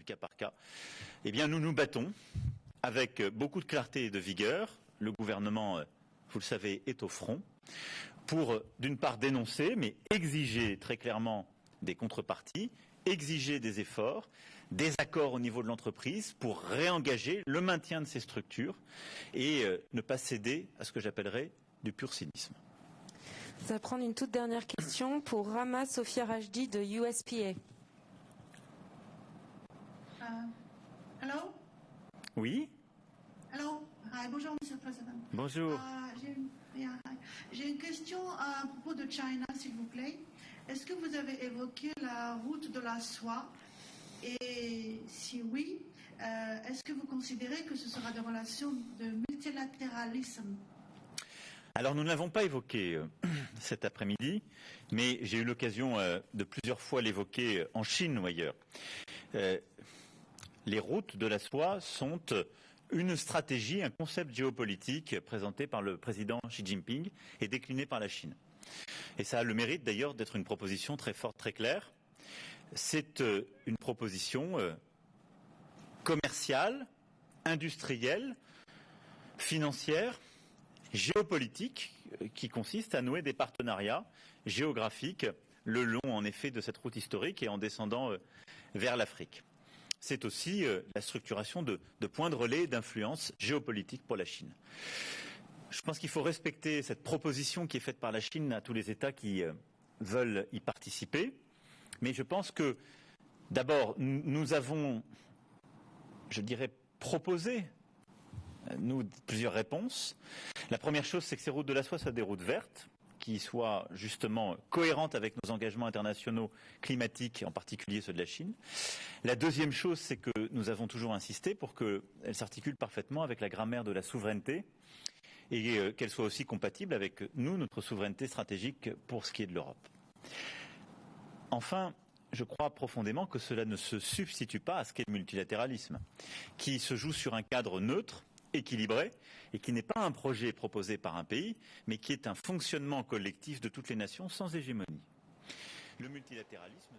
du cas par cas. Eh bien, nous nous battons avec beaucoup de clarté et de vigueur. Le gouvernement, vous le savez, est au front pour, d'une part, dénoncer, mais exiger très clairement des contreparties, exiger des efforts, des accords au niveau de l'entreprise pour réengager le maintien de ces structures et ne pas céder à ce que j'appellerais du pur cynisme. Ça va prendre une toute dernière question pour Rama Sophia Rajdi de USPA. Hello? Oui? Hello? Hi, bonjour, Monsieur le Président. Bonjour. J'ai une question à propos de China, s'il vous plaît. Est-ce que vous avez évoqué la route de la soie? Et si oui, est-ce que vous considérez que ce sera des relations de multilatéralisme? Alors nous ne l'avons pas évoqué cet après-midi, mais j'ai eu l'occasion de plusieurs fois l'évoquer en Chine ou ailleurs. Les routes de la soie sont une stratégie, un concept géopolitique présenté par le président Xi Jinping et décliné par la Chine. Et ça a le mérite d'ailleurs d'être une proposition très forte, très claire. C'est une proposition commerciale, industrielle, financière, géopolitique, qui consiste à nouer des partenariats géographiques le long en effet de cette route historique et en descendant vers l'Afrique. C'est aussi la structuration de points de relais d'influence géopolitique pour la Chine. Je pense qu'il faut respecter cette proposition qui est faite par la Chine à tous les États qui veulent y participer. Mais je pense que, d'abord, nous avons, je dirais, proposé, nous, plusieurs réponses. La première chose, c'est que ces routes de la soie soient des routes vertes, qui soient justement cohérentes avec nos engagements internationaux climatiques, en particulier ceux de la Chine. La deuxième chose, c'est que nous avons toujours insisté pour qu'elles s'articulent parfaitement avec la grammaire de la souveraineté et qu'elles soient aussi compatibles avec nous, notre souveraineté stratégique pour ce qui est de l'Europe. Enfin, je crois profondément que cela ne se substitue pas à ce qu'est le multilatéralisme, qui se joue sur un cadre neutre, équilibré, et qui n'est pas un projet proposé par un pays, mais qui est un fonctionnement collectif de toutes les nations sans hégémonie. Le multilatéralisme